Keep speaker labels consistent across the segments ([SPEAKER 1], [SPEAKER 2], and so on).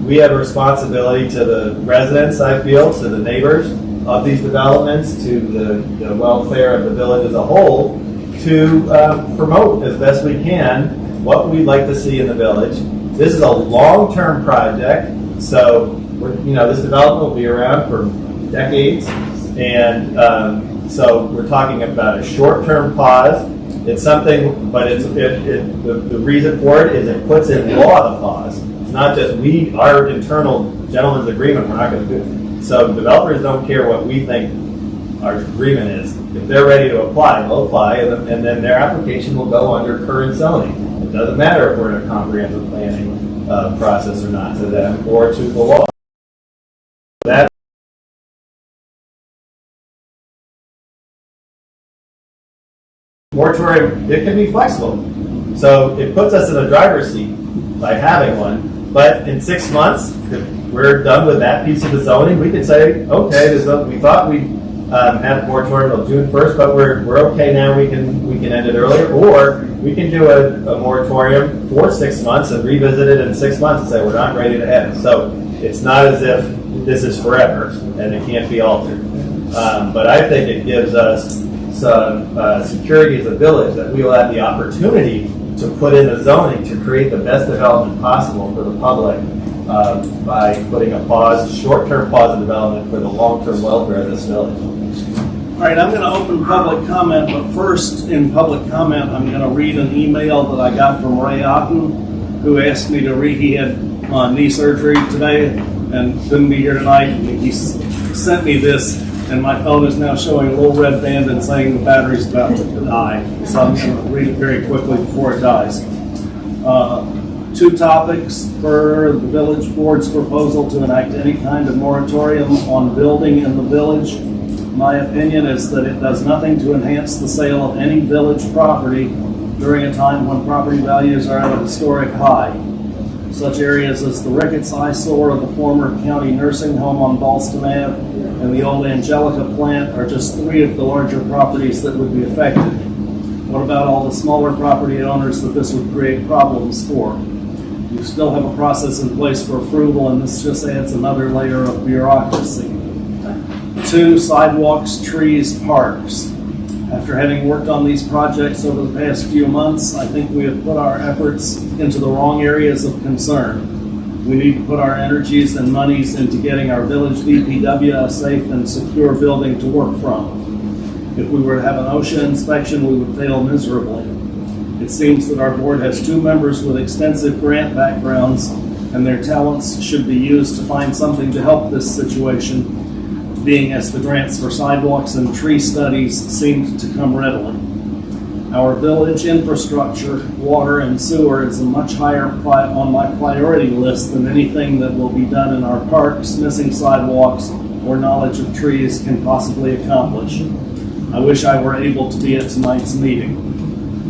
[SPEAKER 1] we have a responsibility to the residents, I feel, to the neighbors of these developments, to the welfare of the village as a whole, to promote as best we can what we'd like to see in the village. This is a long-term project, so this development will be around for decades, and so we're talking about a short-term pause. It's something, but the reason for it is it puts in law the pause. It's not just our internal gentleman's agreement, we're not going to do it. So developers don't care what we think our agreement is. If they're ready to apply, they'll apply, and then their application will go under current zoning. It doesn't matter if we're in a comprehensive planning process or not to them or to the law. That moratorium, it can be flexible. So it puts us in a driver's seat by having one. But in 6 months, if we're done with that piece of the zoning, we could say, okay, we thought we'd have a moratorium until June 1st, but we're okay now. We can end it earlier, or we can do a moratorium for 6 months and revisit it in 6 months and say we're not ready to end. So it's not as if this is forever and it can't be altered. But I think it gives us some security as a village that we will have the opportunity to put in the zoning to create the best development possible for the public by putting a short-term pause in development for the long-term welfare of this village.
[SPEAKER 2] All right, I'm going to open public comment, but first in public comment, I'm going to read an email that I got from Ray Otten, who asked me to read. He had knee surgery today and couldn't be here tonight. He sent me this, and my phone is now showing a little red band and saying the battery's about to die. So I'm going to read it very quickly before it dies. 2 topics for the village board's proposal to enact any kind of moratorium on building in the village. My opinion is that it does nothing to enhance the sale of any village property during a time when property values are at a historic high. Such areas as the Ricketts eyesore of the former county nursing home on Ballston Ave and the old Angelica plant are just 3 of the larger properties that would be affected. What about all the smaller property owners that this would create problems for? You still have a process in place for approval, and this just adds another layer of bureaucracy. 2, sidewalks, trees, parks. After having worked on these projects over the past few months, I think we have put our efforts into the wrong areas of concern. We need to put our energies and monies into getting our village DPW a safe and secure building to work from. If we were to have an OSHA inspection, we would fail miserably. It seems that our board has 2 members with extensive grant backgrounds, and their talents should be used to find something to help this situation, being as the grants for sidewalks and tree studies seemed to come readily. Our village infrastructure, water and sewer is a much higher on my priority list than anything that will be done in our parks, missing sidewalks, or knowledge of trees can possibly accomplish. I wish I were able to be at tonight's meeting.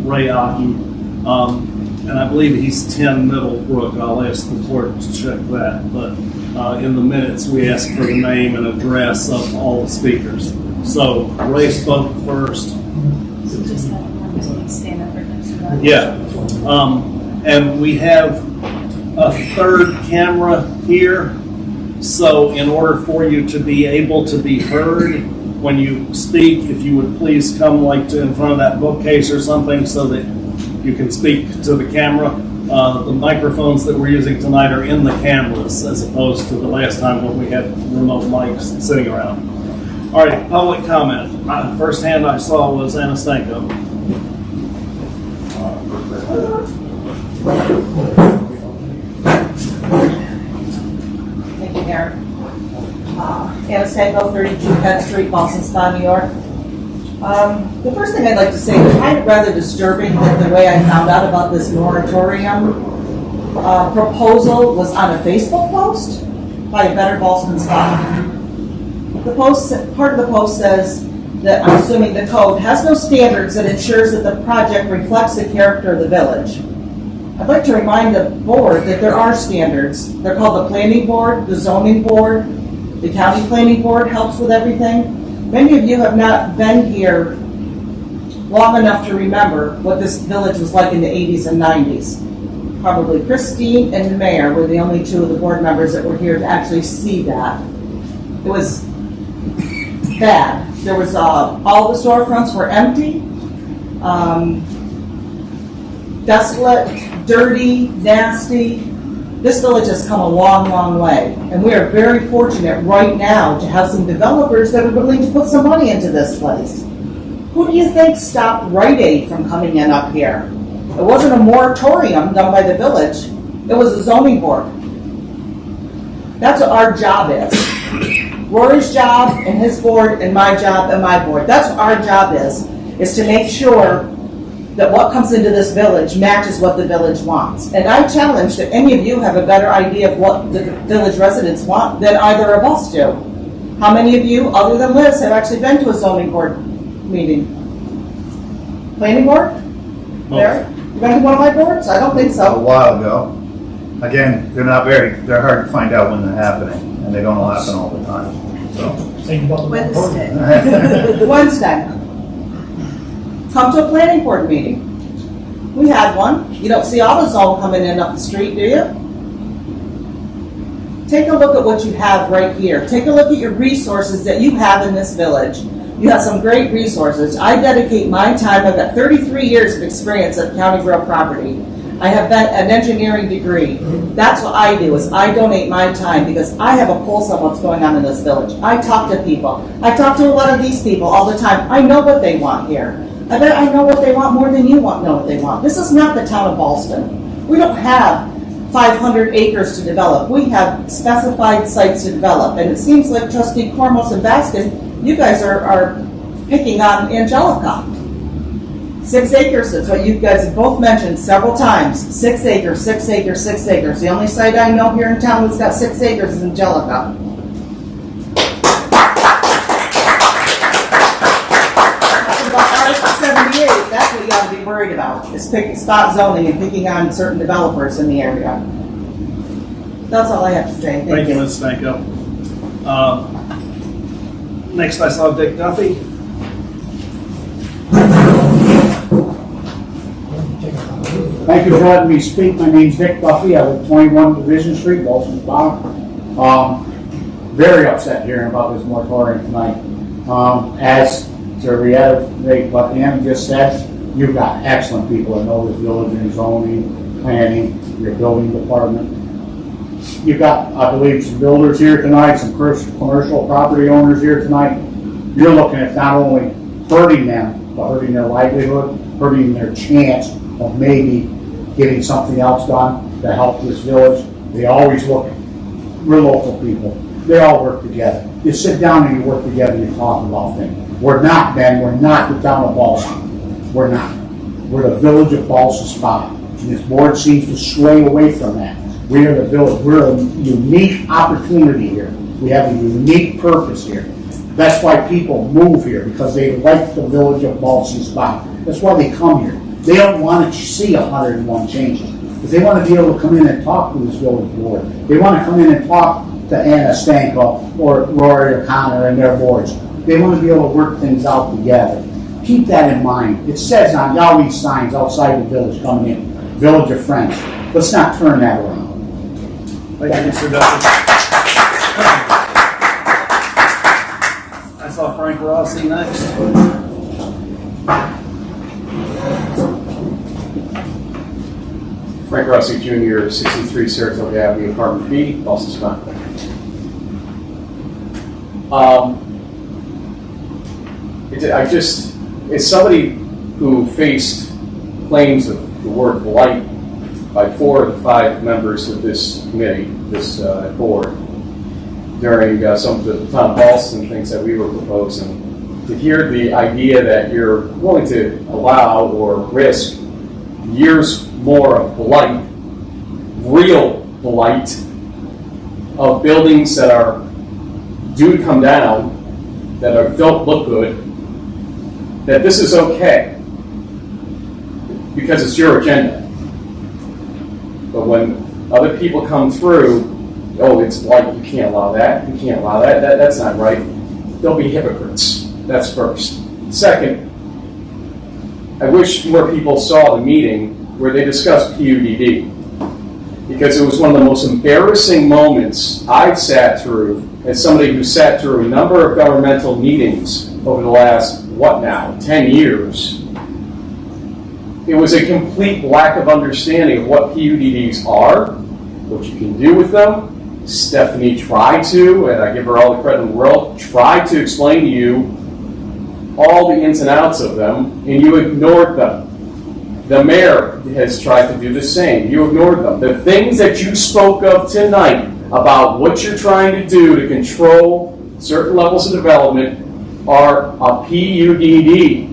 [SPEAKER 2] Ray Otten, and I believe he's 10 Middlebrook. I'll ask the clerk to check that, but in the minutes we ask for the name and address of all the speakers. So Ray spoke first.
[SPEAKER 3] So just have stand up right next to that.
[SPEAKER 2] Yeah, and we have a 3rd camera here, so in order for you to be able to be heard when you speak, if you would please come in front of that bookcase or something so that you can speak to the camera. The microphones that we're using tonight are in the cameras as opposed to the last time when we had remote mics sitting around. All right, public comment. First hand I saw was Anastanko.
[SPEAKER 4] Thank you, Mayor. Anastanko, 32 Penn Street, Ballston Spa, New York. The first thing I'd like to say is kind of rather disturbing that the way I found out about this moratorium proposal was on a Facebook post by a Better Ballston Spa. Part of the post says that, I'm assuming the code, has no standards that ensures that the project reflects the character of the village. I'd like to remind the board that there are standards. They're called the planning board, the zoning board, the county planning board helps with everything. Many of you have not been here long enough to remember what this village was like in the 80s and 90s. probably Christine and the mayor were the only two of the board members that were here to actually see that. It was bad. There was, all the storefronts were empty, desolate, dirty, nasty. This village has come a long, long way, and we are very fortunate right now to have some developers that are willing to put some money into this place. Who do you think stopped Rite Aid from coming in up here? It wasn't a moratorium done by the village. It was a zoning board. That's what our job is. Rory's job and his board and my job and my board. That's what our job is to make sure that what comes into this village matches what the village wants. And I challenge that any of you have a better idea of what the village residents want than either of us do. How many of you, other than Liz, have actually been to a zoning board meeting? Planning board? There? You been to one of my boards? I don't think
[SPEAKER 5] A
[SPEAKER 4] so.
[SPEAKER 5] while ago. Again, they're hard to find out when they're happening, and they don't all happen all the time, so.
[SPEAKER 3] Wednesday.
[SPEAKER 4] Wednesday. Come to a planning board meeting. We had one. You don't see AutoZone coming in up the street, do you? Take a look at what you have right here. Take a look at your resources that you have in this village. You have some great resources. I dedicate my time. I've got 33 years of experience at County Real Property. I have an engineering degree. That's what I do, is I donate my time because I have a pulse on what's going on in this village. I talk to people. I talk to a lot of these people all the time. I know what they want here. I bet I know what they want more than you know what they want. This is not the town of Ballston. We don't have 500 acres to develop. We have specified sites to develop. And it seems like Trustee Cormos and Baskin, you guys are picking on Angelica. 6 acres, that's what you guys have both mentioned several times. 6 acres, 6 acres, 6 acres. The only site I know here in town that's got 6 acres is Angelica. Article 78, that's what you ought to be worried about, is spot zoning and picking on certain developers in the area. That's all I have to say.
[SPEAKER 2] Thank you, Ms. Stanko. Next, I saw Dick Duffy.
[SPEAKER 6] Thank you for letting me speak. My name's Dick Duffy. I live at 21 Division Street, Ballston, Bottom. Very upset hearing about this moratorium tonight. As to reiterate what Ann just said, you've got excellent people that know this village and zoning, planning, your building department. You've got, I believe, some builders here tonight, some commercial property owners here tonight. You're looking at not only hurting them, but hurting their livelihood, hurting their chance of maybe getting something else done to help this village. They always look, we're local people. They all work together. You sit down and you work together and you talk about things. We're not, Ben, we're not the town of Ballston. We're not. We're the village of Ballston Spa. And this board seems to sway away from that. We are the village. We're a unique opportunity here. We have a unique purpose here. That's why people move here, because they like the village of Ballston Spa. That's why they come here. They don't want to see 101 changes. But they want to be able to come in and talk to this village board. They want to come in and talk to Anna Stanko or Rory O'Connor and their boards. They want to be able to work things out together. Keep that in mind. It says on all these signs outside the village coming in, Village of Friends. Let's not turn that around.
[SPEAKER 2] Thank you, Mr. Duffy. I saw Frank Rossi next.
[SPEAKER 7] Frank Rossi Jr., 63 Saratoga Avenue, Apartment B, Ballston Spa. As somebody who faced claims of the word blight by 4 of the 5 members of this committee, this board, during some of the town of Ballston things that we were proposing, to hear the idea that you're willing to allow or risk years more of blight, real blight, of buildings that are due to come down, that don't look good, that this is okay because it's your agenda. But when other people come through, oh, it's blight, you can't allow that, you can't allow that, that's not right. They'll be hypocrites. That's first. Second, I wish more people saw the meeting where they discussed PUDD. because it was one of the most embarrassing moments I've sat through as somebody who sat through a number of governmental meetings over the last, 10 years. It was a complete lack of understanding of what PUDs are, what you can do with them. Stephanie tried to, and I give her all the credit in the world, tried to explain to you all the ins and outs of them, and you ignored them. The mayor has tried to do the same. You ignored them. The things that you spoke of tonight about what you're trying to do to control certain levels of development are a PUDD.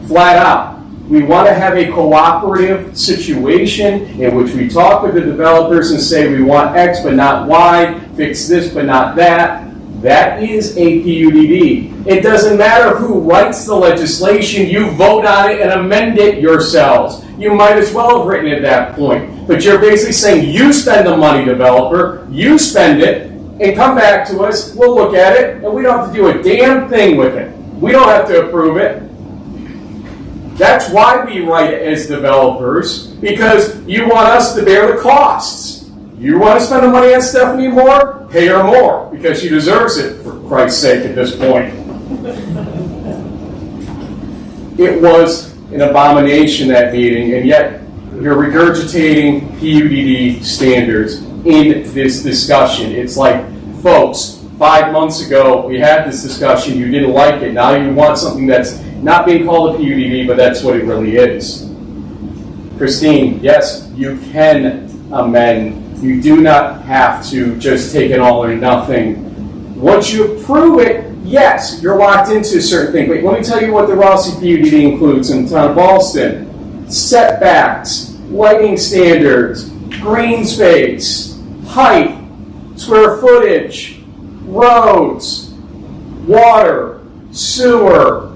[SPEAKER 7] Flat out. We want to have a cooperative situation in which we talk with the developers and say we want X but not Y, fix this but not that. That is a PUDD. It doesn't matter who writes the legislation, you vote on it and amend it yourselves. You might as well have written it at that point. But you're basically saying you spend the money, developer, you spend it, and come back to us, we'll look at it, and we don't have to do a damn thing with it. We don't have to approve it. That's why we write it as developers, because you want us to bear the costs. You want to spend the money on Stephanie more? Pay her more, because she deserves it, for Christ's sake, at this point. It was an abomination, that meeting, and yet you're regurgitating PUDD standards in this discussion. It's like, folks, 5 months ago, we had this discussion, you didn't like it, now you want something that's not being called a PUDD, but that's what it really is. Christine, yes, you can amend. You do not have to just take it all or nothing. Once you approve it, yes, you're locked into a certain thing. But let me tell you what the Rossi PUDD includes in the town of Ballston. Setbacks, lighting standards, green space, height, square footage, roads, water, sewer.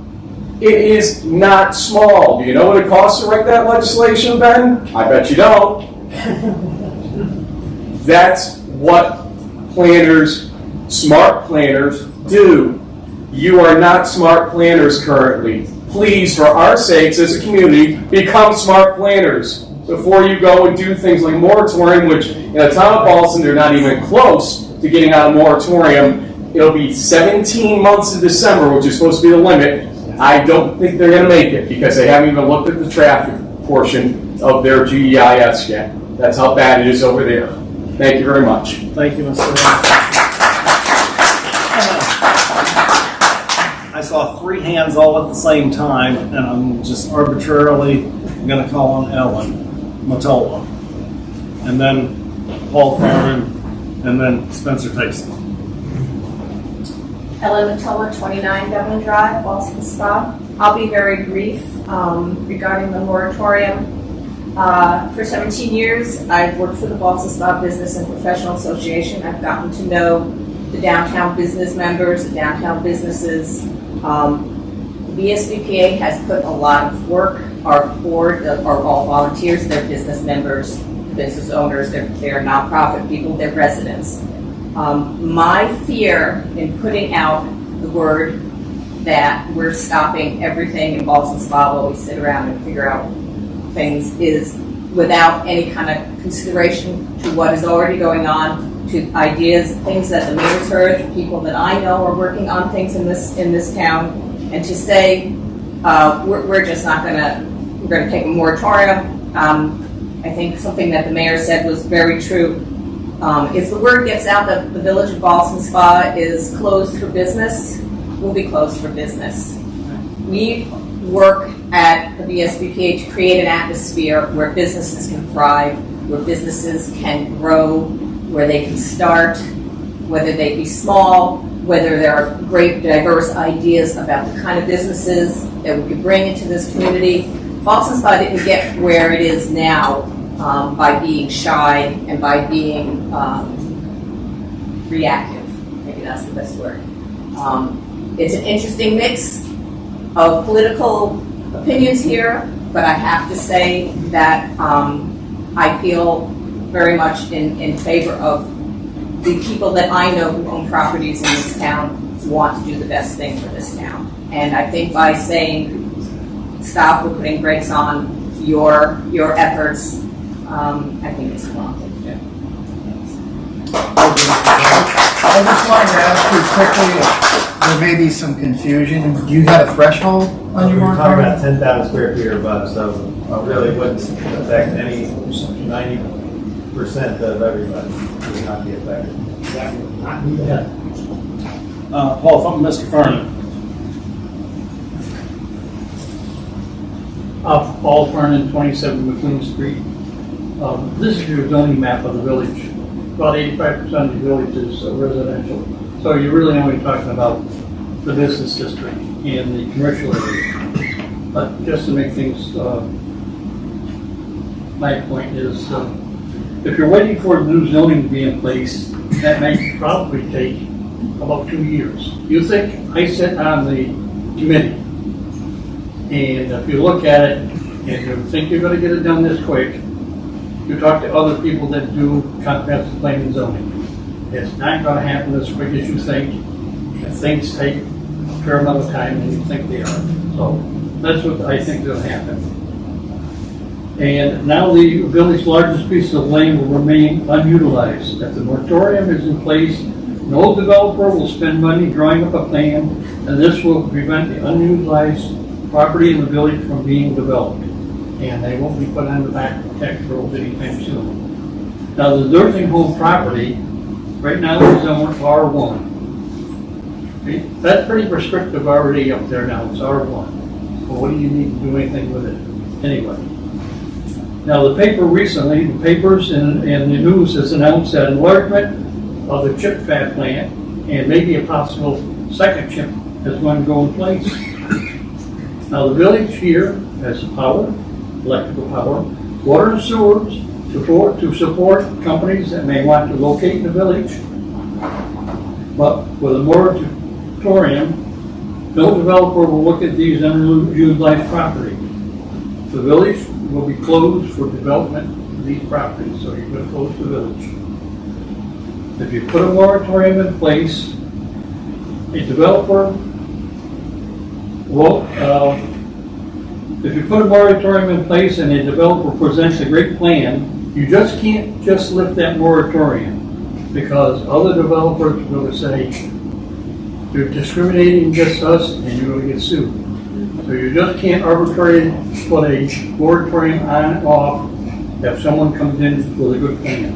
[SPEAKER 7] It is not small. Do you know what it costs to write that legislation, Ben? I bet you don't. That's what planners, smart planners, do. You are not smart planners currently. Please, for our sakes as a community, become smart planners before you go and do things like moratorium, which in the town of Ballston, they're not even close to getting out of moratorium. It'll be 17 months in December, which is supposed to be the limit. I don't think they're going to make it because they haven't even looked at the traffic portion of their GEIS yet. That's how bad it is over there. Thank you very much.
[SPEAKER 2] Thank you, Mr. I saw 3 hands all at the same time, and I'm just arbitrarily going to call on Ellen Mottola, and then Paul Thorne, and then Spencer Tyson.
[SPEAKER 3] Ellen Mottola, 29 Devon Drive, Ballston Spa. I'll be very brief regarding the moratorium. For 17 years, I've worked for the Ballston Spa Business and Professional Association. I've gotten to know the downtown business members, the downtown businesses. The BSBPA has put a lot of work. Our board are all volunteers. They're business members, business owners. They're nonprofit people. They're residents. My fear in putting out the word that we're stopping everything in Ballston Spa while we sit around and figure out things is without any kind of consideration to what is already going on, to ideas, things that the mayor's heard, people that I know are working on things in this town, and to say we're just not we're going to take a moratorium. I think something that the mayor said was very true. If the word gets out that the village of Ballston Spa is closed for business, we'll be closed for business. We work at the BSBPA to create an atmosphere where businesses can thrive, where businesses can grow, where they can start, whether they be small, whether there are great diverse ideas about the kind of businesses that we could bring into this community. Ballston Spa didn't get where it is now by being shy and by being reactive. Maybe that's the best word. It's an interesting mix of political opinions here, but I have to say that I feel very much in favor of the people that I know who own properties in this town want to do the best thing for this town. And I think by saying stop, we're putting brakes on your efforts, I think it's the wrong thing to do.
[SPEAKER 5] I just wanted to ask you quickly, there may be some confusion. Do you have a threshold on your
[SPEAKER 1] We're talking about
[SPEAKER 5] moratorium?
[SPEAKER 1] 10,000 square feet or above, so it really wouldn't affect any 90% of everybody would not be affected.
[SPEAKER 2] Paul, Mr. Fernan.
[SPEAKER 8] Paul Fernan, 27 Mclean Street. This is your zoning map of the village. About 85% of the village is residential. So you're really only talking about the business district and the commercial area. But just to make things, my point is, if you're waiting for the new zoning to be in place, that may probably take about 2 years. You think I sit on the committee, and if you look at it, and you think you're gonna get it done this quick, you talk to other people that do comprehensive plan and zoning. It's not gonna happen as quick as you think, and things take a fair amount of time than you think they are. So that's what I think will happen. And now the village's largest piece of land will remain unutilized. If the moratorium is in place, no developer will spend money drawing up a plan, and this will prevent the unutilized property in the village from being developed. And they won't be put on the back of tax rolls anytime soon. Now, the nursing home property, right now is zoned R1. Okay? That's pretty prescriptive already up there now, it's R1. Well, what do you need to do anything with it anyway? Now, the paper recently, the papers and the news has announced that enlargement of the chip fab plant and maybe a possible second chip is going to go in place. Now, the village here has power, electrical power, water and sewers to support companies that may want to locate in the village. But with a moratorium, no developer will look at these unutilized properties. The village will be closed for development of these properties, so you're going to close the village. If you put a moratorium in place, a developer will, if you put a moratorium in place and a developer presents a great plan, you just can't just lift that moratorium because other developers are going to say, you're discriminating against us and you're going to get sued. So you just can't arbitrarily put a moratorium on and off if someone comes in with a good plan.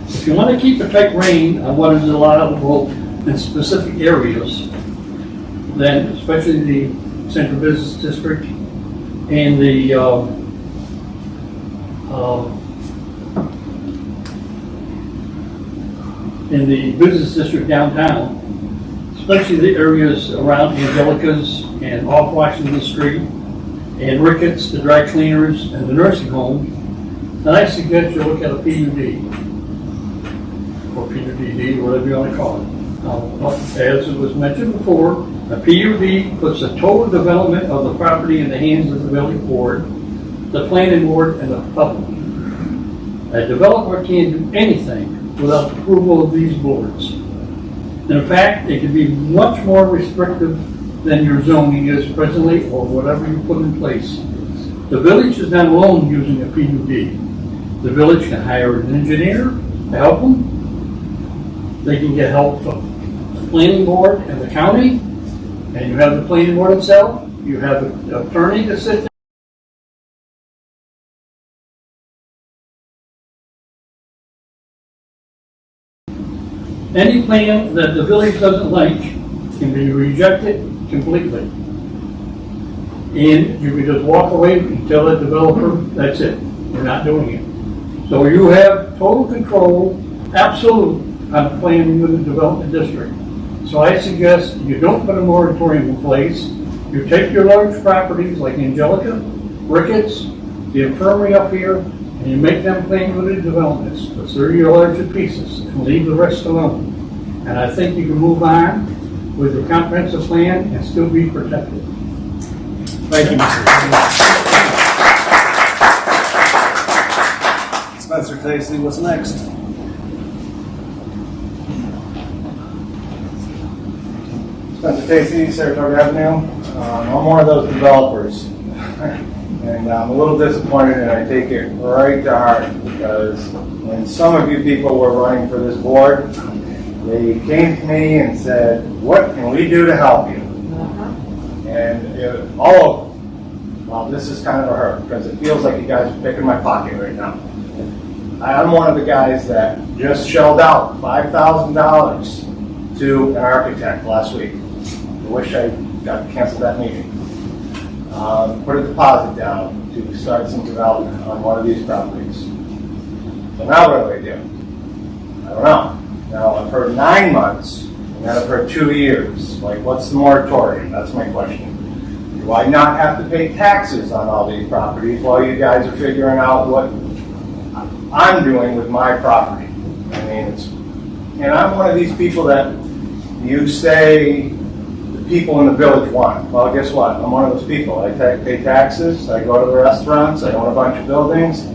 [SPEAKER 8] If you want to keep a tight rein on what is allowable in specific areas, then especially the central business district and the in the business district downtown, especially the areas around Angelica's and off Washington Street and Ricketts, the dry cleaners, and the nursing home, then I suggest you look at a PUD or PUDD, whatever you want to call it. Now, as it was mentioned before, a PUD puts the total development of the property in the hands of the village board, the planning board, and the public. A developer can't do anything without the approval of these boards. In fact, it can be much more restrictive than your zoning is presently or whatever you put in place. The village is not alone using a PUD. The village can hire an engineer to help them. They can get help from the planning board and the county, and you have the planning board itself. You have an attorney to sit there. Any plan that the village doesn't like can be rejected completely. And you can just walk away and tell the developer, that's it, we're not doing it. So you have total control, absolute, on planning with the development district. So I suggest you don't put a moratorium in place. You take your large properties like Angelica, Ricketts, the infirmary up here, and you make them plan limited developments. Because they're your larger pieces, and leave the rest alone. And I think you can move on with your comprehensive plan and still be protected.
[SPEAKER 2] Thank you, Mr. Spencer Casey, what's next?
[SPEAKER 1] Spencer Casey, Saratoga Avenue. No more of those developers.
[SPEAKER 9] And I'm a little disappointed, and I take it right to heart, because when some of you people were running for this board, they came to me and said, what can we do to help you? And all of them. Well, this is kind of a hurt, because it feels like you guys are picking my pocket right now. I'm one of the guys that just shelled out $5,000 to an architect last week. I wish I got to cancel that meeting. Put a deposit down to start some development on one of these properties. So now what do I do? I don't know. Now I've heard 9 months, and then I've heard 2 years. Like, what's the moratorium? That's my question. Do I not have to pay taxes on all these properties while you guys are figuring out what I'm doing with my property? I mean, and I'm one of these people that you say the people in the village want. Well, guess what? I'm one of those people. I pay taxes, I go to the restaurants, I own a bunch of buildings.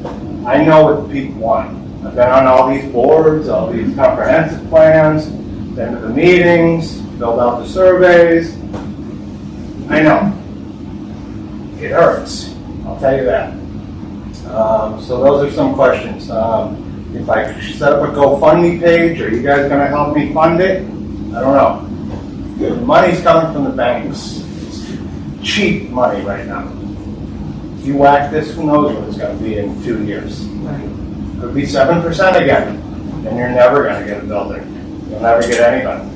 [SPEAKER 9] I know what the people want. I've been on all these boards, all these comprehensive plans, been to the meetings, filled out the surveys. I know. It hurts. I'll tell you that. So those are some questions. If I set up a GoFundMe page, are you guys going to help me fund it? I don't know. The money's coming from the banks. It's cheap money right now. If you whack this, who knows what it's going to be in 2 years. Could be 7% again. And you're never going to get a building. You'll never get anybody.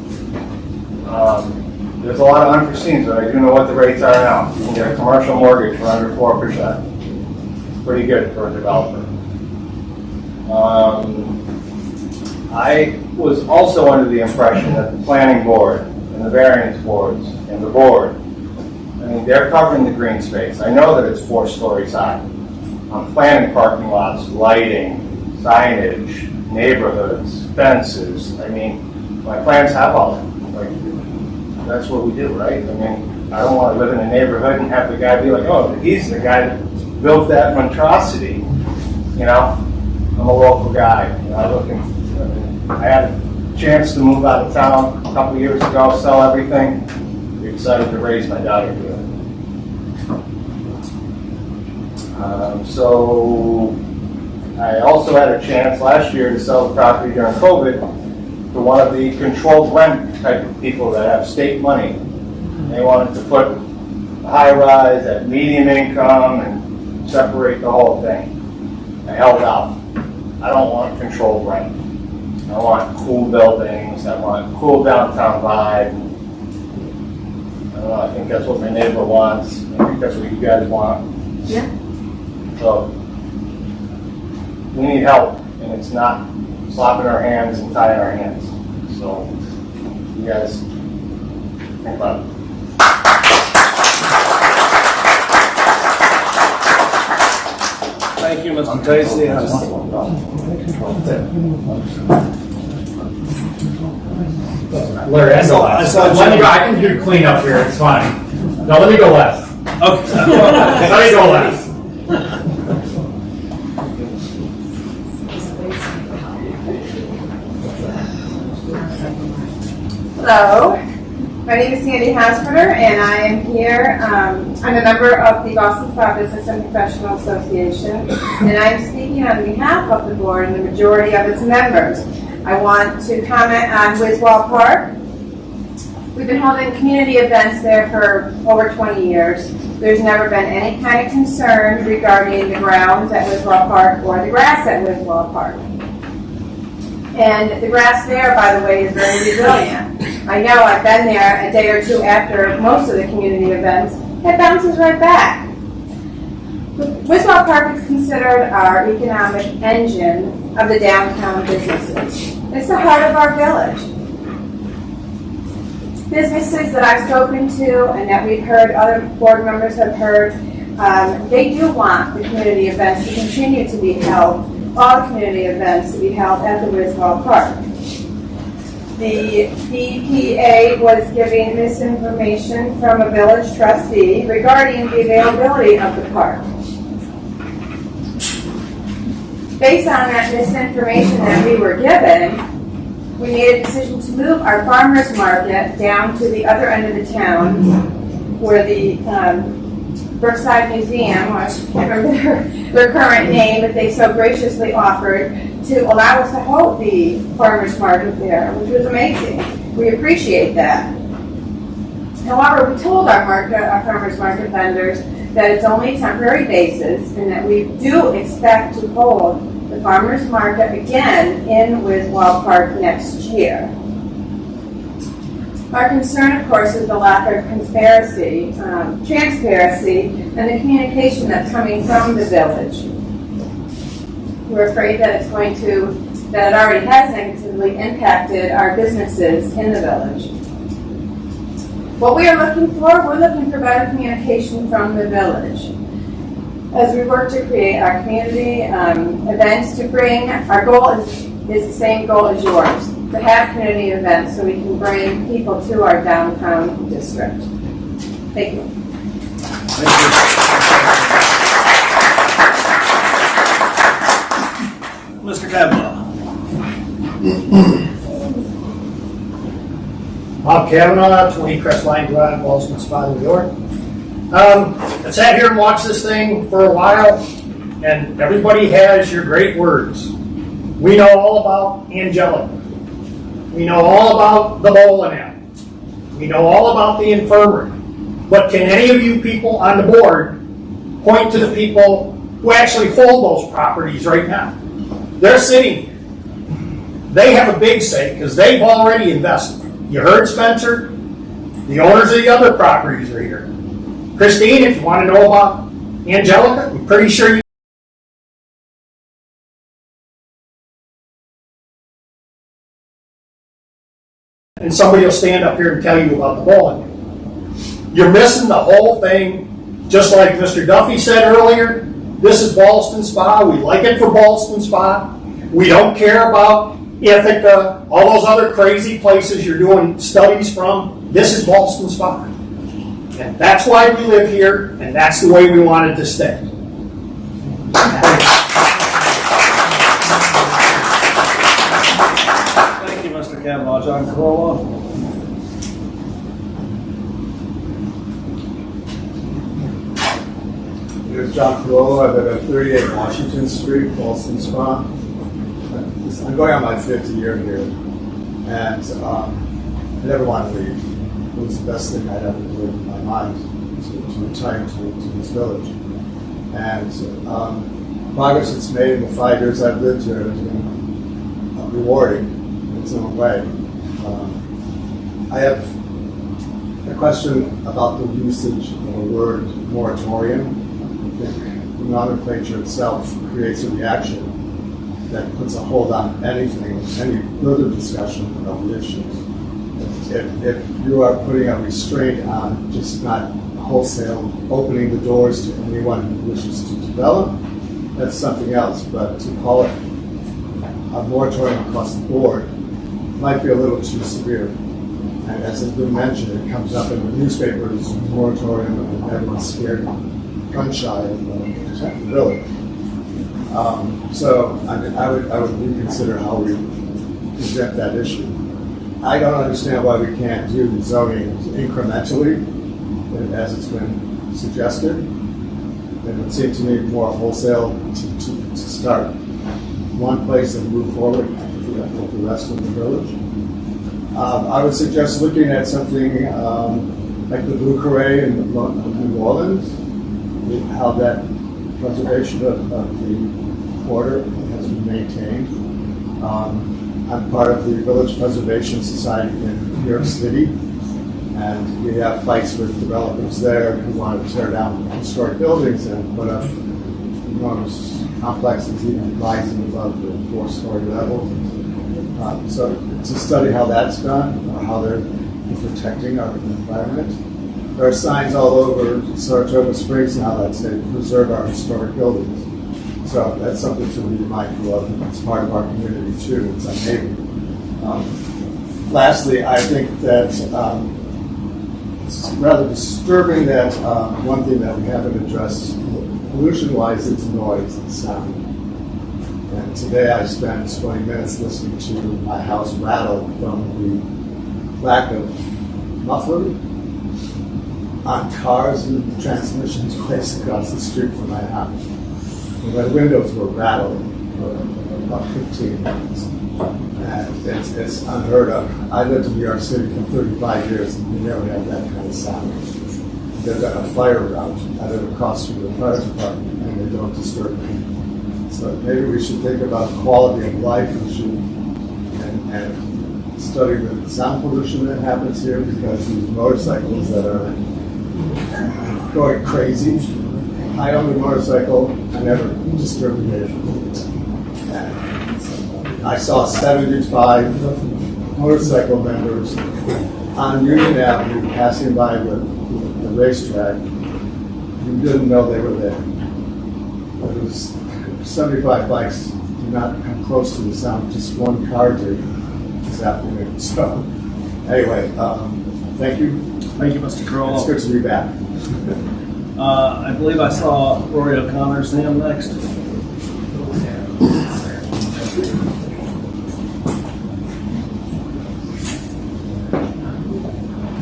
[SPEAKER 9] There's a lot of unforeseens, but I do know what the rates are now. You can get a commercial mortgage for under 4%. Pretty good for a developer. I was also under the impression that the planning board and the variance boards and the board, I mean, they're covering the green space. I know that it's 4 stories high. I'm planning parking lots, lighting, signage, neighborhoods, fences. I mean, my plans have all that. Like, that's what we do, right? I mean, I don't want to live in a neighborhood and have the guy be like, oh, he's the guy that built that monstrosity. You know, I'm a local guy. You know, I had a chance to move out of town a couple years ago, sell everything. We decided to raise my daughter here. So I also had a chance last year to sell the property during COVID to one of the controlled rent type of people that have state money. They wanted to put a high rise at medium income and separate the whole thing. I held out. I don't want controlled rent. I want cool buildings. I want cool downtown vibe. I don't know, I think that's what my neighbor wants. I think that's what you guys want.
[SPEAKER 3] Yeah.
[SPEAKER 9] So we need help, and it's not slapping our hands and tying our hands. So you guys think about it.
[SPEAKER 2] Thank you, Mr. Tracy.
[SPEAKER 10] Larry, I go
[SPEAKER 2] I
[SPEAKER 10] last.
[SPEAKER 2] saw
[SPEAKER 10] Let me
[SPEAKER 2] Jim.
[SPEAKER 10] go. I can do clean up here. It's fine. No, let me go last.
[SPEAKER 2] Okay.
[SPEAKER 10] Let me go last.
[SPEAKER 11] Hello, my name is Sandy Hasperter, and I am here. I'm a member of the Ballston Spa Business and Professional Association, and I'm speaking on behalf of the board and the majority of its members. I want to comment on Wiswall Park. We've been holding community events there for over 20 years. There's never been any kind of concern regarding the grounds at Wiswall Park or the grass at Wiswall Park. And the grass there, by the way, is very resilient. I know I've been there a day or two after most of the community events. It bounces right back. Wiswall Park is considered our economic engine of the downtown businesses. It's the heart of our village. Businesses that I've spoken to and that we've heard, other board members have heard, they do want the community events to continue to be held, all community events to be held at the Wiswall Park. The BPA was giving misinformation from a village trustee regarding the availability of the park. Based on that misinformation that we were given, we made a decision to move our farmers market down to the other end of the town where the Brookside Museum, I can't remember their current name, but they so graciously offered to allow us to hold the farmers market there, which was amazing. We appreciate that. However, we told our farmers market vendors that it's only a temporary basis and that we do expect to hold the farmers market again in Wiswall Park next year. Our concern, of course, is the lack of transparency, and the communication that's coming from the village. We're afraid that it already has negatively impacted our businesses in the village. What we are looking for, we're looking for better communication from the village. As we work to create our community events to bring, our goal is the same goal as yours, to have community events so we can bring people to our downtown district. Thank you.
[SPEAKER 2] Mr. Kavanaugh.
[SPEAKER 10] Bob Kavanaugh, 20 Crestline Drive, Ballston, Spa, New York. I sat here and watched this thing for a while, and everybody has your great words. We know all about Angelica. We know all about the bowling alley. We know all about the infirmary. But can any of you people on the board point to the people who actually hold those properties right now? They're sitting here. They have a big say because they've already invested. You heard Spencer? The owners of the other properties are here. Christine, if you want to know about Angelica, I'm pretty sure you. And somebody will stand up here and tell you about the bowling. You're missing the whole thing. Just like Mr. Duffy said earlier, this is Ballston Spa. We like it for Ballston Spa. We don't care about Ithaca, all those other crazy places you're doing studies from. This is Ballston Spa. And that's why we live here, and that's the way we wanted to stay.
[SPEAKER 2] Thank you, Mr. Kavanaugh. John Corolla.
[SPEAKER 12] Here's John Corolla. I live at 38 Washington Street, Ballston Spa. I'm going on my 5th year here, and I never want to leave. It was the best thing I'd ever do in my mind to retire to this village. And progress it's made in the 5 years I've lived here has been rewarding in its own way. I have a question about the usage of the word moratorium. I think the nomenclature itself creates a reaction that puts a hold on anything, any further discussion of the issues. If you are putting a restraint on just not wholesale opening the doors to anyone who wishes to develop, that's something else. But to call it a moratorium across the board might be a little too severe. And as has been mentioned, it comes up in the newspapers, moratorium, and everyone's scared, gun shy of protect the village. So I would reconsider how we present that issue. I don't understand why we can't do zoning incrementally, as it's been suggested. It would seem to me more wholesale to start one place and move forward with the rest of the village. I would suggest looking at something like the Blue Carré in New Orleans, how that preservation of the quarter has been maintained. I'm part of the Village Preservation Society in New York City, and we have fights with developers there who want to tear down historic buildings and put up enormous complexes even rising above the 4-story levels. So to study how that's done, how they're protecting our environment. There are signs all over Saratoga Springs now that say preserve our historic buildings. So that's something to be mindful of. It's part of our community too. It's our neighbor. Lastly, I think that it's rather disturbing that one thing that we haven't addressed pollution-wise is noise and sound. And today I spent 20 minutes listening to my house rattle from the lack of muffler. on cars with the transmissions placed across the street from my house. And my windows were rattling for about 15 minutes. And it's unheard of. I lived in New York City for 35 years and we never had that kind of sound. There's a fire route. I live across from the fire department and they don't disturb me. So maybe we should think about quality of life issue and study the sound pollution that happens here, because these motorcycles that are going crazy. I own a motorcycle. I never disturbed it. I saw 75 motorcycle members on Union Avenue passing by the racetrack. You didn't know they were there. There was 75 bikes. Do not come close to the sound. Just one car did this afternoon. So anyway, thank you.
[SPEAKER 2] Thank you, Mr. Crowell.
[SPEAKER 12] It's good to be back.
[SPEAKER 2] I believe I saw Rory O'Connor's hand next.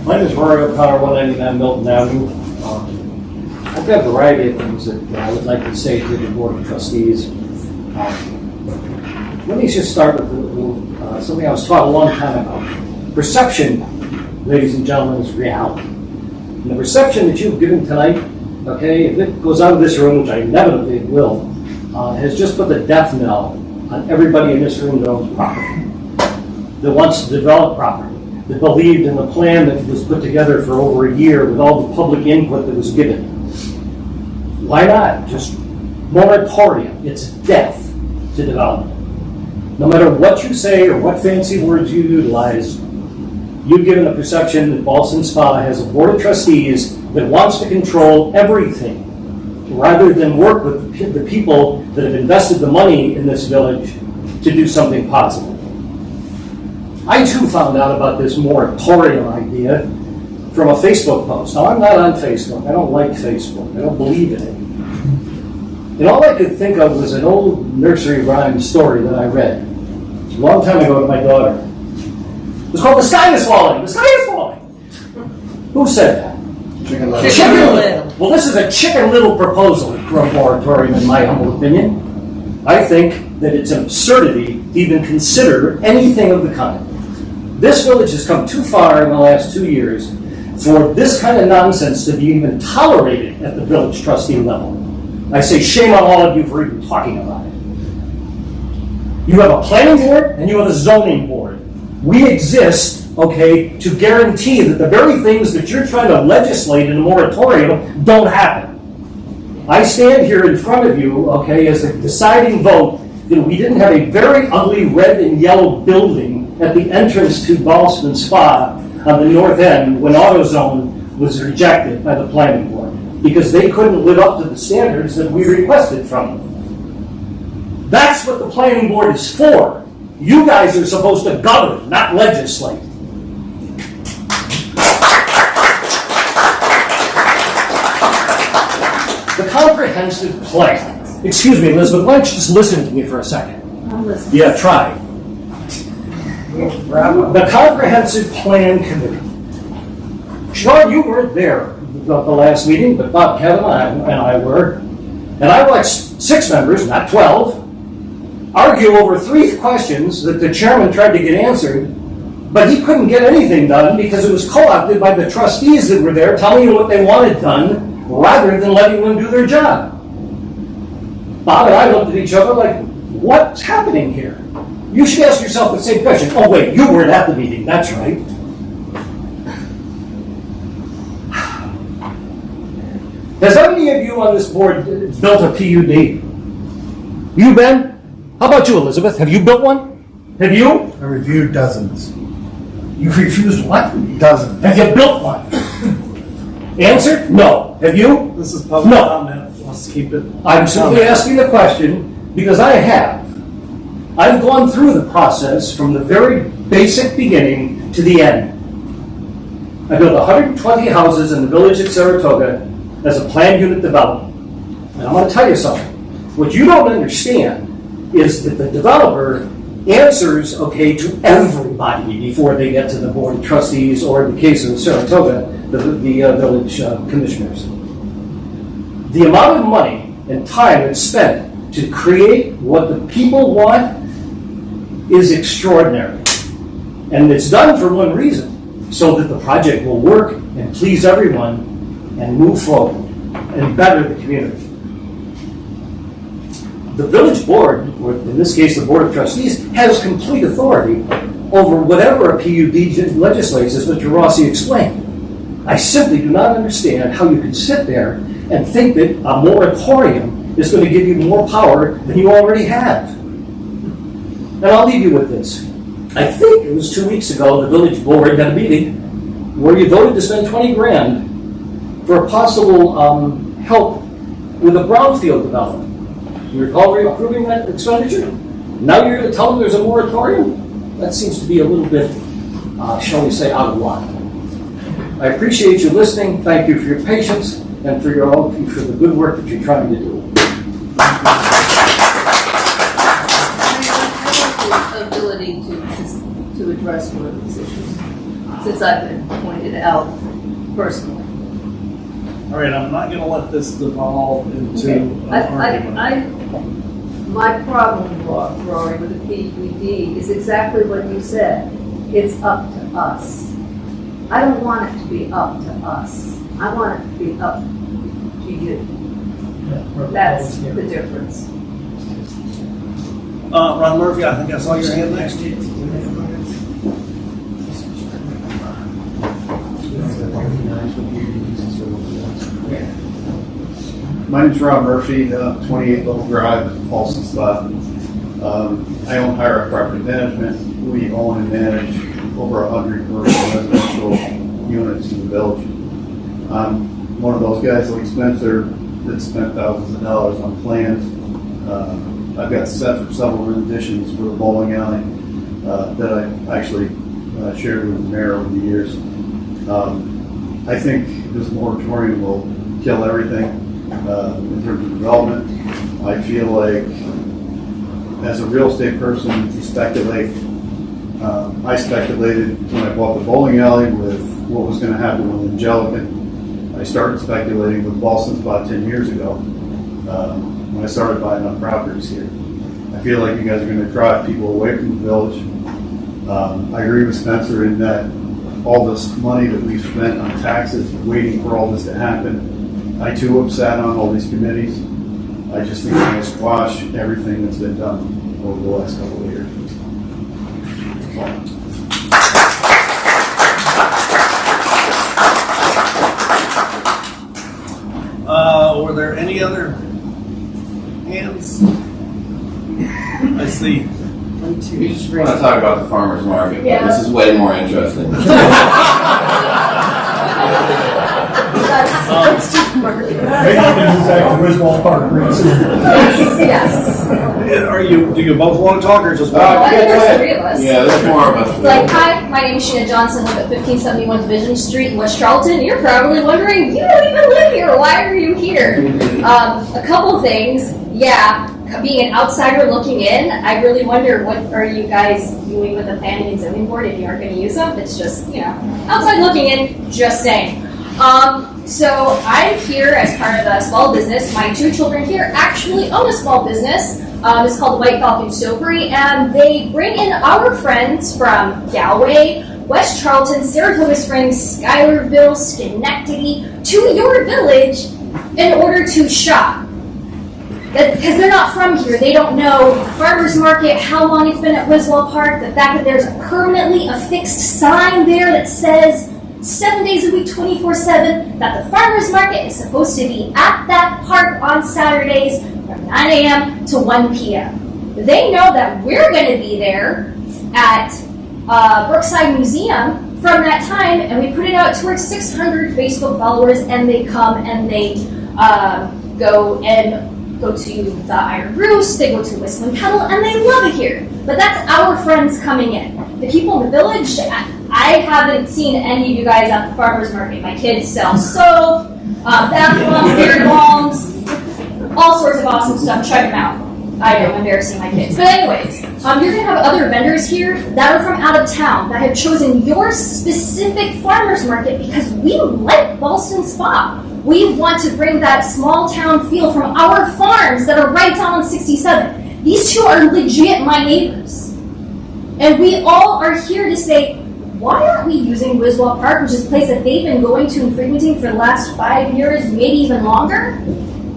[SPEAKER 13] My name is Rory O'Connor, 199 Milton Avenue. I've got a variety of things that I would like to say to the Board of Trustees. Let me just start with something I was taught a long time ago. Perception, ladies and gentlemen, is reality. And the perception that you've given tonight, okay, if it goes out of this room, which I inevitably will, has just put the death knell on everybody in this room that owns property, that wants to develop property, that believed in the plan that was put together for over a year with all the public input that was given. Why not? Just moratorium. It's death to development. No matter what you say or what fancy words you utilize, you've given a perception that Ballston Spa has a board of trustees that wants to control everything rather than work with the people that have invested the money in this village to do something positive. I too found out about this moratorium idea from a Facebook post. Now, I'm not on Facebook. I don't like Facebook. I don't believe in it. And all I could think of was an old nursery rhyme story that I read a long time ago to my daughter. It was called "The Sky is Falling." The sky is falling. Who said that?
[SPEAKER 12] Chicken Little.
[SPEAKER 13] Chicken Little. Well, this is a Chicken Little proposal for a moratorium, in my humble opinion. I think that it's an absurdity to even consider anything of the kind. This village has come too far in the last 2 years for this kind of nonsense to be even tolerated at the village trustee level. I say shame on all of you for even talking about it. You have a planning board and you have a zoning board. We exist, okay, to guarantee that the very things that you're trying to legislate in a moratorium don't happen. I stand here in front of you, okay, as a deciding vote that we didn't have a very ugly red and yellow building at the entrance to Ballston Spa on the north end when AutoZone was rejected by the planning board because they couldn't live up to the standards that we requested from them. That's what the planning board is for. You guys are supposed to govern, not legislate. The comprehensive plan. Excuse me, Elizabeth, why don't you just listen to me for a second?
[SPEAKER 3] I'm listening.
[SPEAKER 13] Yeah, try. The Comprehensive Plan Committee. Sean, you weren't there at the last meeting, but Bob, Kevin, and I were. And I watched 6 members, not 12, argue over 3 questions that the chairman tried to get answered, but he couldn't get anything done because it was co-opted by the trustees that were there telling you what they wanted done rather than letting them do their job. Bob and I looked at each other like, what's happening here? You should ask yourself the same question. Oh, wait, you weren't at the meeting. That's right. Has any of you on this board built a PUD? You, Ben? How about you, Elizabeth? Have you built one? Have you?
[SPEAKER 5] I reviewed dozens.
[SPEAKER 13] You refused what?
[SPEAKER 5] Dozens.
[SPEAKER 13] Have you built one? Answer? No. Have you?
[SPEAKER 2] This is public
[SPEAKER 13] No.
[SPEAKER 2] comment. Let's keep it.
[SPEAKER 13] I'm simply asking the question because I have. I've gone through the process from the very basic beginning to the end. I built 120 houses in the village of Saratoga as a planned unit development. And I'm going to tell you something. What you don't understand is that the developer answers, okay, to everybody before they get to the board of trustees, or in the case of Saratoga, the village commissioners. The amount of money and time that's spent to create what the people want is extraordinary. And it's done for one reason, so that the project will work and please everyone and move forward and better the community. The village board, or in this case the board of trustees, has complete authority over whatever a PUD legislates, as Mr. Rossi explained. I simply do not understand how you can sit there and think that a moratorium is going to give you more power than you already have. And I'll leave you with this. I think it was 2 weeks ago, the village board had a meeting where you voted to spend 20 grand for a possible help with a brownfield development. You recall approving that expenditure? Now you're going to tell them there's a moratorium? That seems to be a little bit, shall we say, out of line. I appreciate you listening. Thank you for your patience and for the good work that you're trying to do.
[SPEAKER 14] Ability to address one of these issues, since I've been pointed out personally.
[SPEAKER 2] All right, I'm not going to let this devolve into an argument.
[SPEAKER 14] My problem, Rory, with the PUD is exactly what you said. It's up to us. I don't want it to be up to us. I want it to be up to you. That's the difference.
[SPEAKER 2] Ron Murphy, I think I saw your hand next.
[SPEAKER 5] My name's Rob Murphy, 28 Little Drive, Ballston spot. I own Higher Up Property Management. We own and manage over 100 commercial residential units in the village. I'm one of those guys like Spencer that spent thousands of dollars on plans. I've got set for several renditions for the bowling alley that I actually shared with the mayor over the years. I think this moratorium will kill everything in terms of development. I feel like, as a real estate person, to speculate, I speculated when I bought the bowling alley with what was going to happen with Angelican. I started speculating with Ballston about 10 years ago when I started buying up properties here. I feel like you guys are going to drive people away from the village. I agree with Spencer in that all this money that we've spent on taxes waiting for all this to happen. I too have sat on all these committees. I just think we're going to squash everything that's been done over the last couple of years.
[SPEAKER 2] Were there any other hands? I see.
[SPEAKER 15] We just want to talk about the farmer's market,
[SPEAKER 14] Yeah.
[SPEAKER 15] but this is way more interesting.
[SPEAKER 14] Let's do market. Yes.
[SPEAKER 2] Do you both want to talk or just one?
[SPEAKER 14] I think there's three of us.
[SPEAKER 15] Yeah, there's more of us.
[SPEAKER 16] It's like, hi, my name is Sheena Johnson, live at 1571 Division Street in West Charlton. You're probably wondering, you don't even live here, why are you here? A couple things, yeah, being an outsider looking in, I really wonder what are you guys doing with the planning and zoning board if you aren't going to use them? It's just, outside looking in, just saying. So I'm here as part of a small business. My two children here actually own a small business. It's called White Falcon Soapery, and they bring in our friends from Galway, West Charlton, Saratoga Springs, Schuylerville, Schenectady to your village in order to shop. Because they're not from here, they don't know the farmer's market, how long it's been at Wiswell Park, the fact that there's permanently a fixed sign there that says 7 days a week, 24/7, that the farmer's market is supposed to be at that park on Saturdays from 9 a.m. to 1 p.m. They know that we're going to be there at Brookside Museum from that time, and we put it out to our 600 Facebook followers, and they come and they go to the Iron Roost, they go to Whistling Kettle, and they love it here. But that's our friends coming in. The people in the village, I haven't seen any of you guys at the farmer's market. My kids sell soap, bath bombs, beard bombs, all sorts of awesome stuff. Check them out. I know, I'm embarrassing my kids. But anyways, you're gonna have other vendors here that are from out of town that have chosen your specific farmer's market because we like Ballston Spa. We want to bring that small town feel from our farms that are right down on 67. These two are legit my neighbors. And we all are here to say, why aren't we using Wiswall Park, which is a place that they've been going to and frequenting for the last 5 years, maybe even longer?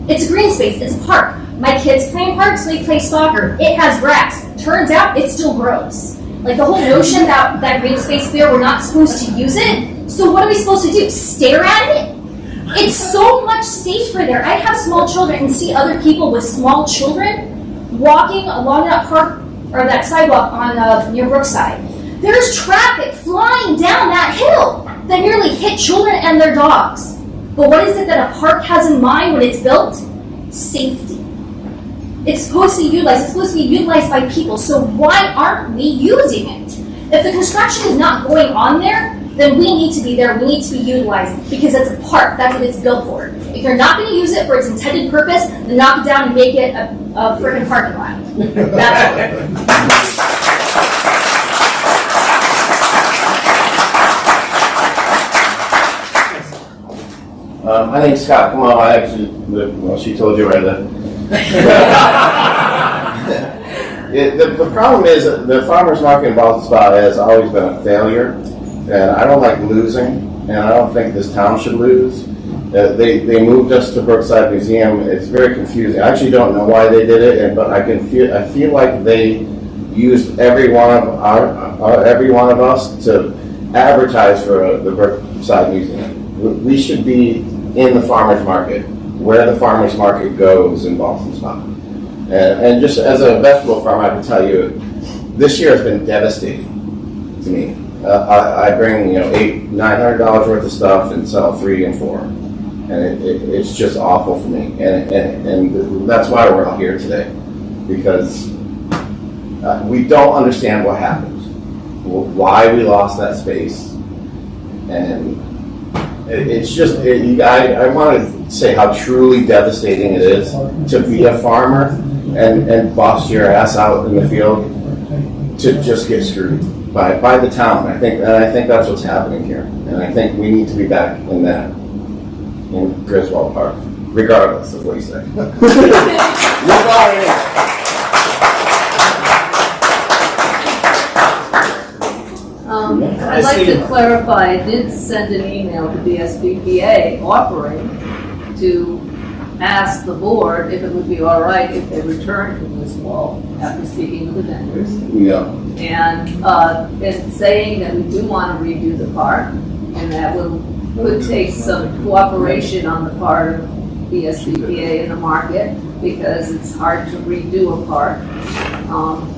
[SPEAKER 16] It's a green space, it's a park. My kids play in parks, they play soccer. It has grass. Turns out it still grows. Like the whole notion that green space there, we're not supposed to use it. So what are we supposed to do? Stare at it? It's so much safer there. I have small children and see other people with small children walking along that park or that sidewalk on near Brookside. There's traffic flying down that hill that nearly hit children and their dogs. But what is it that a park has in mind when it's built? Safety. It's supposed to be utilized. It's supposed to be utilized by people. So why aren't we using it? If the construction is not going on there, then we need to be there. We need to be utilizing it because it's a park. That's what it's built for. If you're not going to use it for its intended purpose, then knock it down and make it a freaking parking lot. That's all.
[SPEAKER 15] I think Scott, come on, I actually, well, she told you right there. The problem is that the farmer's market in Ballston Spa has always been a failure, and I don't like losing, and I don't think this town should lose. They moved us to Brookside Museum. It's very confusing. I actually don't know why they did it, but I feel like they used every one of us to advertise for the Brookside Museum. We should be in the farmer's market, where the farmer's market goes in Ballston Spa. And just as a vegetable farmer, I can tell you, this year has been devastating to me. I bring $800-900 worth of stuff and sell 3 and 4, and it's just awful for me. And that's why we're all here today, because we don't understand what happened, why we lost that space, and it's just, I want to say how truly devastating it is to be a farmer and bust your ass out in the field to just get screwed by the town. I think that's what's happening here. And I think we need to be back in that, in Griswold Park, regardless of what you say.
[SPEAKER 14] I'd like to clarify, I did send an email to the SBPA offering to ask the board if it would be all right if they returned from this wall after speaking with the vendors.
[SPEAKER 15] Yeah.
[SPEAKER 14] And saying that we do want to redo the park, and that would take some cooperation on the part of the SBPA and the market, because it's hard to redo a park.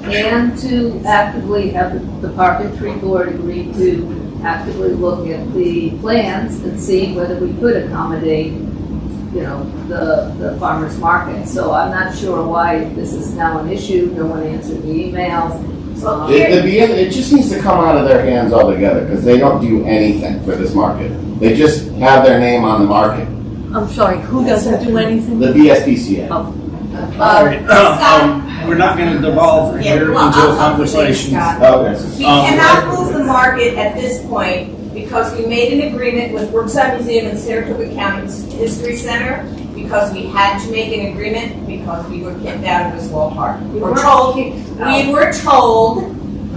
[SPEAKER 14] And to actively have the Park and Tree Board agree to actively look at the plans and see whether we could accommodate, the farmer's market. So I'm not sure why this is now an issue. No one answered the emails.
[SPEAKER 15] It just needs to come out of their hands altogether, because they don't do anything for this market. They just have their name on the market.
[SPEAKER 14] I'm sorry, who doesn't do anything?
[SPEAKER 15] The BSPCA.
[SPEAKER 2] All right. We're not going to devolve here into a conversation.
[SPEAKER 3] We cannot move the market at this point because we made an agreement with Brookside Museum and Saratoga County History Center, because we had to make an agreement because we were kicked out of Wiswall Park. We were told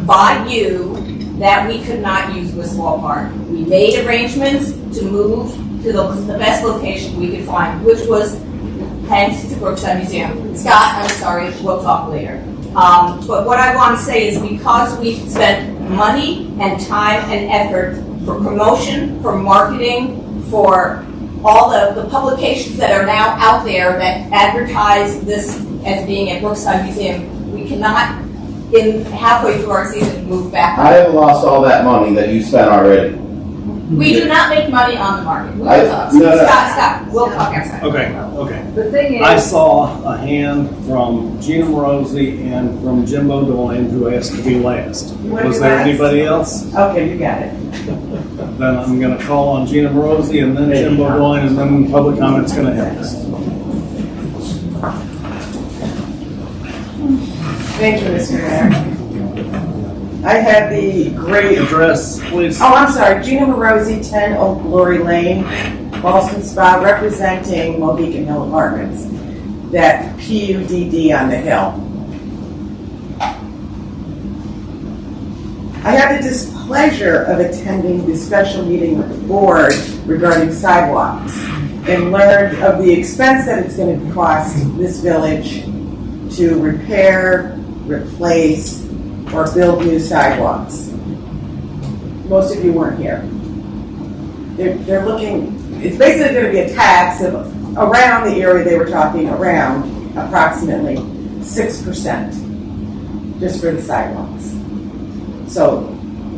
[SPEAKER 3] by you that we could not use Wiswall Park. We made arrangements to move to the best location we could find, which was thanks to Brookside Museum. Scott, I'm sorry, we'll talk later. But what I want to say is, because we spent money and time and effort for promotion, for marketing, for all the publications that are now out there that advertise this as being at Brookside Museum, we cannot, in halfway through our season, move back.
[SPEAKER 15] I have lost all that money that you spent already.
[SPEAKER 3] We do not make money on the market.
[SPEAKER 15] No.
[SPEAKER 3] Scott, we'll talk outside.
[SPEAKER 2] Okay.
[SPEAKER 14] The thing is,
[SPEAKER 2] I saw a hand from Gina Morosi and from Jimbo Dolan who asked to be last. Was there anybody else?
[SPEAKER 4] Okay, you got it.
[SPEAKER 2] Then I'm going to call on Gina Morosi and then Jimbo Dolan, and then public comment's going to hit us.
[SPEAKER 4] Thank you, Mr. Mayor. I have the great
[SPEAKER 2] Address, please.
[SPEAKER 4] Oh, I'm sorry, Gina Morosi, 10 Old Glory Lane, Ballston Spa, representing Mohican Hill Apartments, that PUDD on the hill. I had the displeasure of attending the special meeting with the board regarding sidewalks and learned of the expense that it's going to cost this village to repair, replace, or build new sidewalks. Most of you weren't here. They're looking, it's basically going to be a tax of around the area they were talking around approximately 6% just for the sidewalks. So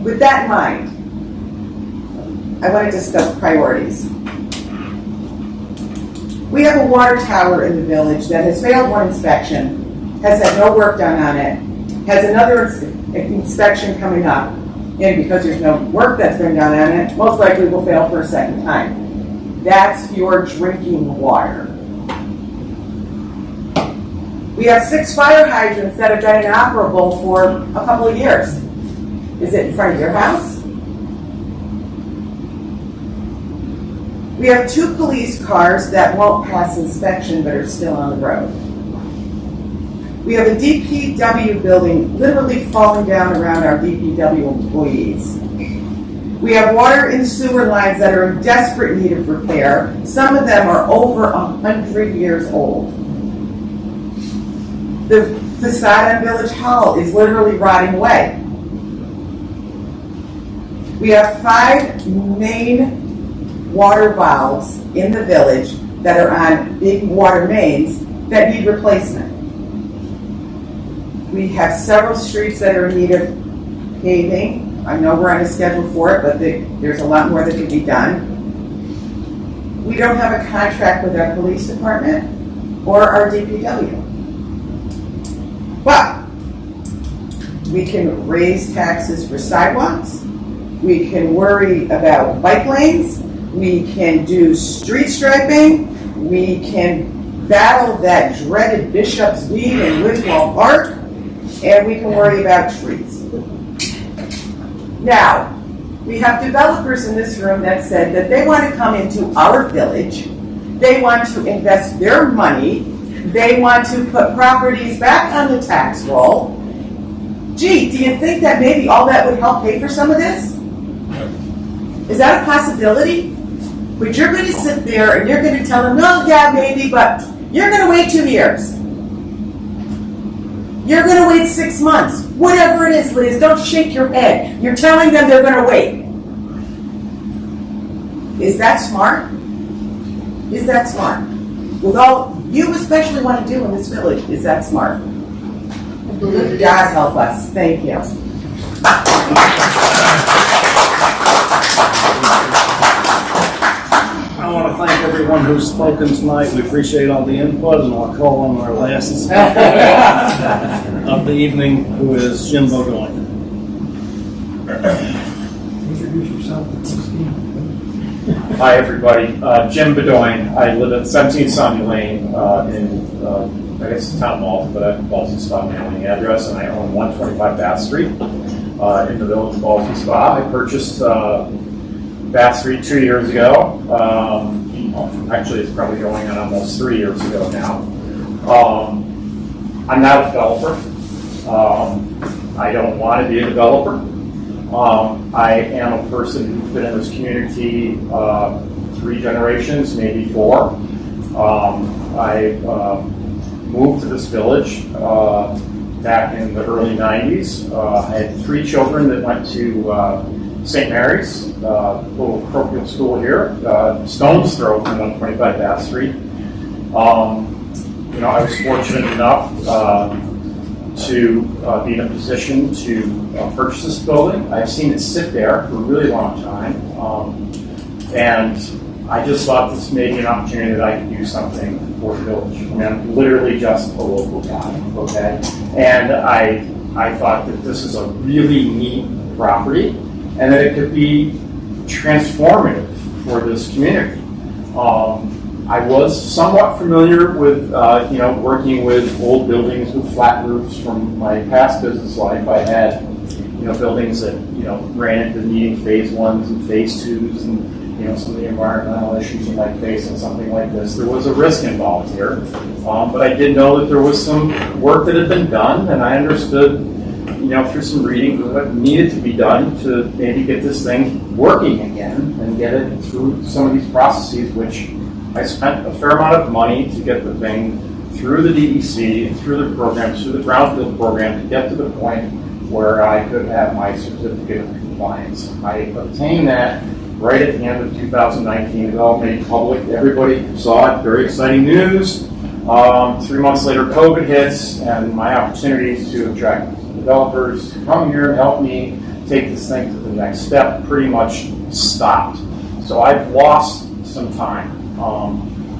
[SPEAKER 4] with that in mind, I want to discuss priorities. We have a water tower in the village that has failed one inspection, has had no work done on it, has another inspection coming up, and because there's no work that's been done on it, most likely will fail for a second time. That's your drinking water. We have 6 fire hydrants that have been inoperable for a couple of years. Is it in front of your house? We have 2 police cars that won't pass inspection but are still on the road. We have a DPW building literally falling down around our DPW employees. We have water and sewer lines that are in desperate need of repair. Some of them are over 100 years old. The facade on Village Hall is literally rotting away. We have 5 main water valves in the village that are on big water mains that need replacement. We have several streets that are in need of paving. I know we're on a schedule for it, but there's a lot more that can be done. We don't have a contract with our police department or our DPW. But we can raise taxes for sidewalks. We can worry about bike lanes. We can do street striping. We can battle that dreaded Bishop's Weed in Wiswall Park. And we can worry about trees. Now, we have developers in this room that said that they want to come into our village. They want to invest their money. They want to put properties back on the tax roll. Gee, do you think that maybe all that would help pay for some of this? Is that a possibility? But you're going to sit there and you're going to tell them, no, yeah, maybe, but you're going to wait 2 years. You're going to wait 6 months. Whatever it is, Liz, don't shake your head. You're telling them they're going to wait. Is that smart? Is that smart? With all you especially want to do in this village, is that smart? God help us. Thank you.
[SPEAKER 2] I want to thank everyone who's spoken tonight. We appreciate all the input, and I'll call on our last speaker of the evening, who is Jim Bodoin.
[SPEAKER 17] Introduce yourself.
[SPEAKER 18] Hi, everybody. Jim Bedoin. I live at 17 Sonia Lane in, I guess, Town Malta, but I have Ballston Spa mailing address, and I own 125 Bath Street in the village of Ballston Spa. I purchased Bath Street 2 years ago. Actually, it's probably going on almost 3 years ago now. I'm not a developer. I don't want to be a developer. I am a person who's been in this community 3 generations, maybe 4. I moved to this village back in the early 90s. I had 3 children that went to St. Mary's, little parochial school here, stone's throw from 125 Bath Street. I was fortunate enough to be in a position to purchase this building. I've seen it sit there for a really long time, and I just thought this may be an opportunity that I could do something for the village. I mean, I'm literally just a local guy, okay? And I thought that this is a really neat property, and that it could be transformative for this community. I was somewhat familiar with, working with old buildings with flat roofs from my past business life. I had, buildings that, ran into needing phase 1s and phase 2s and, some of the environmental issues you might face in something like this. There was a risk involved here, but I did know that there was some work that had been done, and I understood, through some reading what needed to be done to maybe get this thing working again and get it through some of these processes, which I spent a fair amount of money to get the thing through the DEC, through the programs, through the brownfield program, to get to the point where I could have my certificate of compliance. I obtained that right at the end of 2019. It all made public. Everybody saw it. Very exciting news. 3 months later, COVID hits, and my opportunities to attract developers to come here and help me take this thing to the next step pretty much stopped. So I've lost some time.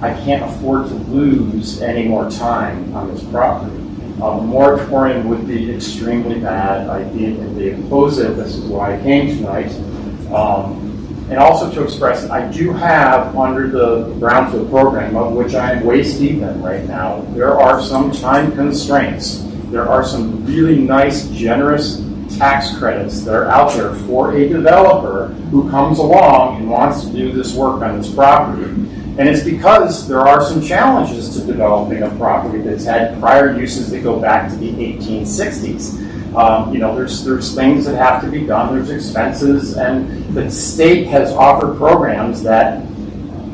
[SPEAKER 18] I can't afford to lose any more time on this property. A moratorium would be extremely bad. I vehemently oppose it. This is why I came tonight. And also to express, I do have under the brownfield program, of which I am waist deep in right now, there are some time constraints. There are some really nice, generous tax credits that are out there for a developer who comes along and wants to do this work on this property. And it's because there are some challenges to developing a property that's had prior uses that go back to the 1860s. There's things that have to be done, there's expenses, and the state has offered programs that,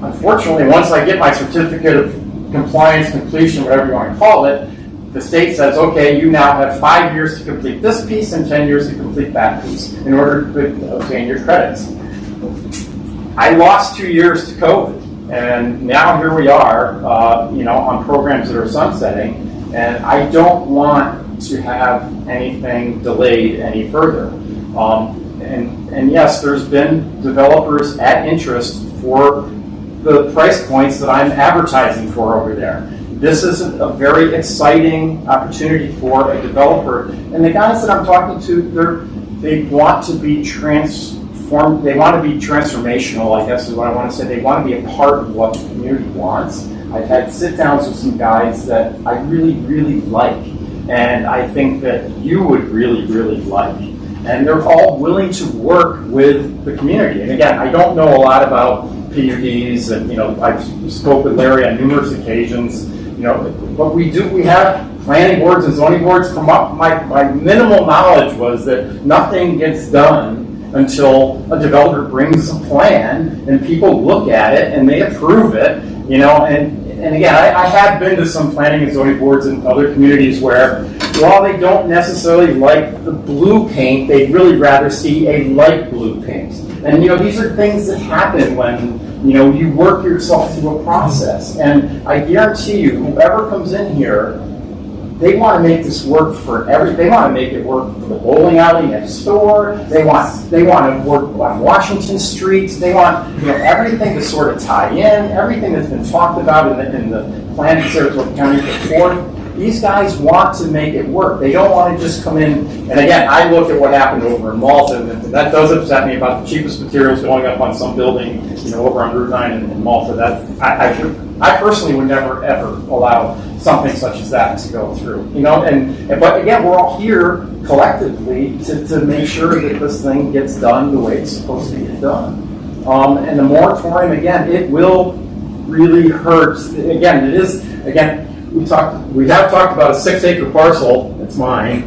[SPEAKER 18] unfortunately, once I get my certificate of compliance, completion, whatever you want to call it, the state says, okay, you now have 5 years to complete this piece and 10 years to complete that piece in order to obtain your credits. I lost 2 years to COVID, and now here we are, on programs that are sunsetting, and I don't want to have anything delayed any further. And yes, there's been developers at interest for the price points that I'm advertising for over there. This is a very exciting opportunity for a developer. And the guys that I'm talking to, they want to be transformed. They want to be transformational, I guess is what I want to say. They want to be a part of what the community wants. I've had sit-downs with some guys that I really, really like. And I think that you would really, really like. And they're all willing to work with the community. And again, I don't know a lot about PUDs, and I've spoke with Larry on numerous occasions. But we have planning boards and zoning boards come up. My minimal knowledge was that nothing gets done until a developer brings a plan and people look at it and they approve it. And again, I have been to some planning and zoning boards in other communities where, while they don't necessarily like the blue paint, they'd really rather see a light blue paint. And these are things that happen when you work yourself through a process. And I guarantee you, whoever comes in here, they want to make this work for They want to make it work for the bowling alley next door. They want to work on Washington Street. They want everything to sort of tie in. Everything that's been talked about in the plan in Sarasota County before. These guys want to make it work. They don't want to just come in. And again, I look at what happened over in Malta, and that does upset me about the cheapest materials going up on some building, over on Route 9 in Malta. I personally would never ever allow something such as that to go through. But again, we're all here collectively to make sure that this thing gets done the way it's supposed to get done. And the moratorium, again, it will really hurt. Again, it is. Again. We have talked about a 6-acre parcel. It's mine.